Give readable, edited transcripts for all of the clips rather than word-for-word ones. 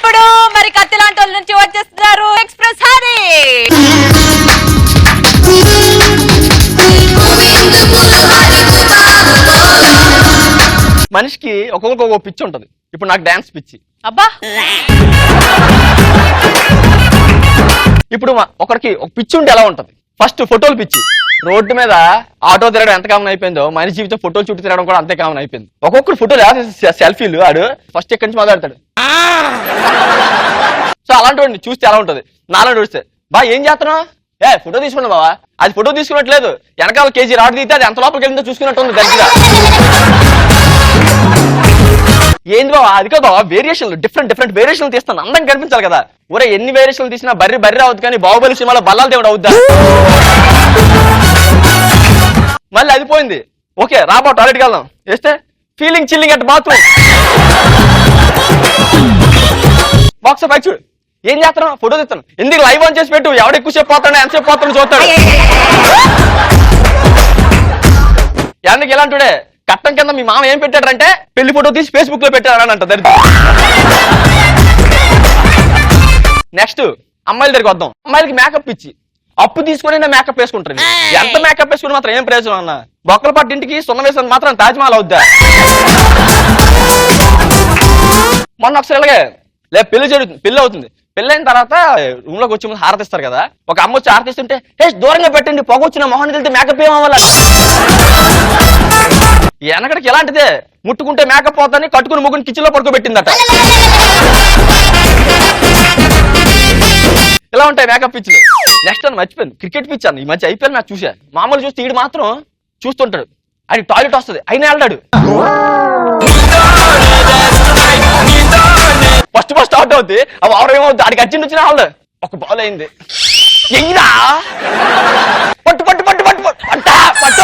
ఇప్పుడు మరి కత్తి లాంటి వాళ్ళ నుంచి వచ్చేస్తున్నారు ఎక్స్ప్రెస్ హరి. మనిషికి ఒక్కొక్క పిచ్చి ఉంటది. ఇప్పుడు నాకు డాన్స్ పిచ్చి. అబ్బా ఇప్పుడు ఒకరికి ఒక పిచ్చి ఉంటే ఎలా ఉంటది? ఫస్ట్ ఫోటోలు పిచ్చి. రోడ్డు మీద ఆటో తిరగడం ఎంత కామన్ అయిపోయిందో మనిషి జీవితం ఫోటోలు చుట్టూ తిరగడం కూడా అంతే కామన్ అయిపోయింది. ఒక్కొక్కరు ఫోటోలు సెల్ఫీలు ఆడు ఫస్ట్ ఎక్కడి నుంచి మొదలెడతాడు. సో అలాంటి చూస్తే ఎలా ఉంటది? నాలుగు చూస్తే బా ఏం చేస్తున్నావు? ఫోటో తీసుకున్నా బావా. అది ఫోటో తీసుకున్నట్లేదు, వెనకాల కేజీ రాడు తీస్తే అది ఎంత లోపలికి వెళ్ళిందో చూసుకున్నట్టు ఉంది దగ్గర. ఏంది బావా? అది కాదు బావా, వేరియేషన్లు డిఫరెంట్ వేరియేషన్లు తీస్తాను, అందం కనిపించాలి కదా. ఊరే ఎన్ని వేరియేషన్లు తీసినా బర్రి అవుతుంది కానీ బాహుబలి సినిమాలో బల్లాల దేవుడు అవుద్దా? మళ్ళీ అది పోయింది. ఓకే రాబో టాయిలెట్కి వెళ్దాం వేస్తే feeling chilling at bathroom. Box పైకి చూడు ఏం చేస్తున్నావు? ఫోటో తీస్తాను. ఎందుకు లైవ్ ఆన్ చేసి పెట్టు, ఎవడు ఎక్కువసేపు పోతాడు ఎంతసేపు పోతాడు చూస్తాడు. ఎందుకు ఇలాంటిడే కట్టం కింద మీ మామ ఏం పెట్టాడంటే పెళ్లి ఫోటో తీసి ఫేస్బుక్ లో పెట్టారని అంట దరిద్రం. నెక్స్ట్ అమ్మాయిల దగ్గరికి వద్దాం. అమ్మాయిలకి మేకప్ ఇచ్చి అప్పు తీసుకుని మేకప్ వేసుకుంటారు. ఎంత మేకప్ వేసుకుని మాత్రం ఏం ప్రయోజనం అన్న? బొక్కల పట్టింటికి సున్న వేసిన మాత్రం తాజ్మహల్ అవుద్దా? మొన్న ఒకసారి ఇలాగే పెళ్లి అవుతుంది. పెళ్ళైన తర్వాత రూమ్ లోకి వచ్చి ముందు హారతిస్తారు కదా. ఒక అమ్మ వచ్చి హారతిస్తుంటే దూరంగా పెట్టండి, పొగ వచ్చిన మొహాన్ని వెళ్తే మేకప్ ఏమవ్వాలి? వెనకడికి ఎలాంటిదే ముట్టుకుంటే మేకప్ అవుతాని కట్టుకుని ముగ్గుని కిచెన్ లో పడుకోబెట్టిందట. ఇలా ఉంటాయి మేకప్ పిచ్చులు. నెక్స్ట్ అని మర్చిపోయింది క్రికెట్ పిచ్ అన్న. ఈ మధ్య ఐపీఎల్ మ్యాచ్ చూసా. మామూలు చూస్తే ఈడు మాత్రం చూస్తుంటాడు, అది టాయిలెట్ వస్తుంది అయినా వెళ్ళాడు. ఫస్ట్ అవుట్ అవుతుంది. అవి ఎవరు ఏమవుతుంది ఆడికి అర్జెంట్ వచ్చిన వాళ్ళు. ఒక బాల్ అయింది ఎయ్యిరా పట్టు పట్టు పట్టు పట్టు పట్టు.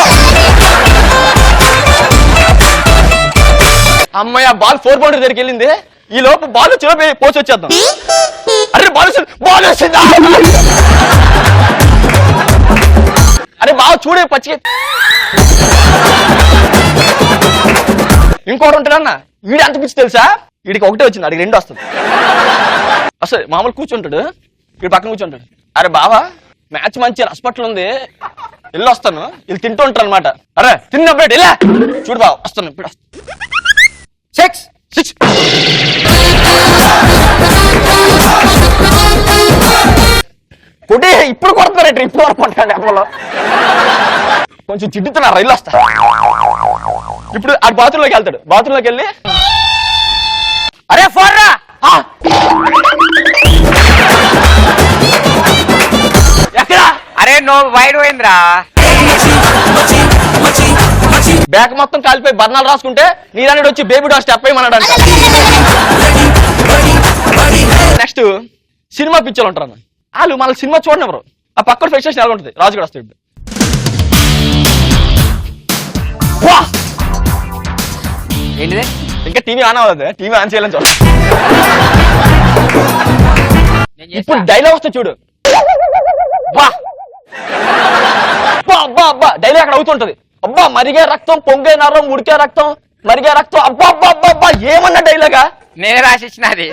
అమ్మాయి బాల్ 4 బౌండరీ దగ్గరికి వెళ్ళింది. ఈ లోపు బాల్ చిన్న పోసి వచ్చేద్దాం. అరే బాల్ వచ్చిందా? అరే బాగా చూడే పచ్చి. ఇంకోటి ఉంటాడన్న వీడు ఎంత పిచ్చి తెలుసా? వీడికి ఒకటే వచ్చింది, అడిగి 2 వస్తుంది. అసలు మామూలు కూర్చుంటాడు, వీడు పక్కన కూర్చుంటాడు. అరే బావా మ్యాచ్ మంచి హాస్పిటల్ ఉంది వెళ్ళి వస్తాను. వీళ్ళు తింటూ ఉంటారు అనమాట. అరే తిన్నప్పుడు ఇలా చూడు బావ వస్తాను ఇప్పుడు. 6 కొట్టే ఇప్పుడు కొడతారంటే ఇప్పుడు వరకు కొట్టాడు. అమ్మలో కొంచెం చిడ్డుతున్నారు, రైలు వస్తా. ఇప్పుడు ఆ బాత్రూంలోకి వెళ్తాడు. బాత్రూంలోకి వెళ్ళి అరే ఫోర్రా ఎక్కడా? అరే నువ్వు వైడ్ పోయిందిరా. బ్యాగ్ మొత్తం కాలిపోయి బర్ణాలు రాసుకుంటే నీదాని వచ్చి బేబీ డాల్ స్టెప్ అయ్యమన్నాడు. నెక్స్ట్ సినిమా పిక్చర్లు ఉంటారు అన్న. వాళ్ళు మన సినిమా చూడనివ్వరు. ఆ పక్కన ఫెక్షన్ ఎలా ఉంటుంది? రాజు కూడా వస్తాడు. ఏంటిది? ఇంకా టీవీ ఆన్ అవ్వదు, టీవీ ఆన్ చేయాలని చూడ. ఇప్పుడు డైలాగ్ వస్తే చూడు. అబ్బా డైలాగ్ అక్కడ అవుతుంటది. అబ్బా మరిగే రక్తం, పొంగే నరం, ఉడికే రక్తం, మరిగే రక్తం. అబ్బా అబ్బా అబ్బా అబ్బా ఏమన్నా డైలాగా? నేనే రాసిచ్చినది.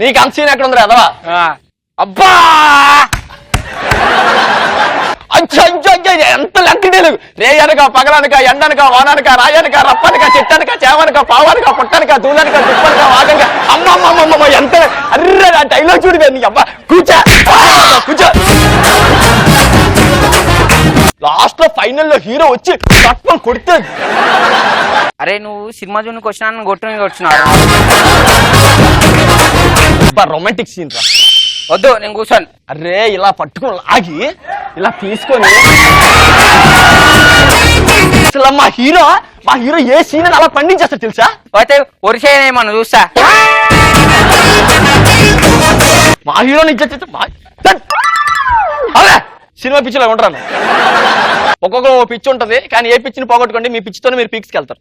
నీకు అంత సీన్ ఎక్కడ ఉంది అదవా? అబ్బా ఎంత లెంటి డైలాగ్. రేయనక పగలనక ఎండనక వాననక రాయనక రప్పనక చెట్టనక చేవనక పావనక పుట్టనక దూలనక దుప్పనక వాగనక అమ్మమ్మమ్మమ్మ ఎంత అర్రే ఆ డైలాగ్ చూడు. నీ అబ్బా కూర్చో. లాస్ట్ లో ఫైనల్ లో హీరో వచ్చి తప్పని కొడుతుంది. అరే నువ్వు సినిమా జూన్కి వచ్చినా కొట్టున్నావు. రొమాంటిక్ సీన్ రా. వద్దు నేను కూర్చోను. అరే ఇలా పట్టుకొని లాగి ఇలా తీసుకొని అసలు మా హీరో ఏ సీన్ అలా పండించేస్తారు తెలుసా? అయితే ఒరిసేమన్నా చూస్తా. మా హీరోని అదే సినిమా పిచ్చిలో ఉంటాను. ఒక్కొక్క పిచ్చి ఉంటది కానీ ఏ పిచ్చిని పోగొట్టుకోండి మీ పిచ్చితోనే మీరు పీక్స్కి వెళ్తారు.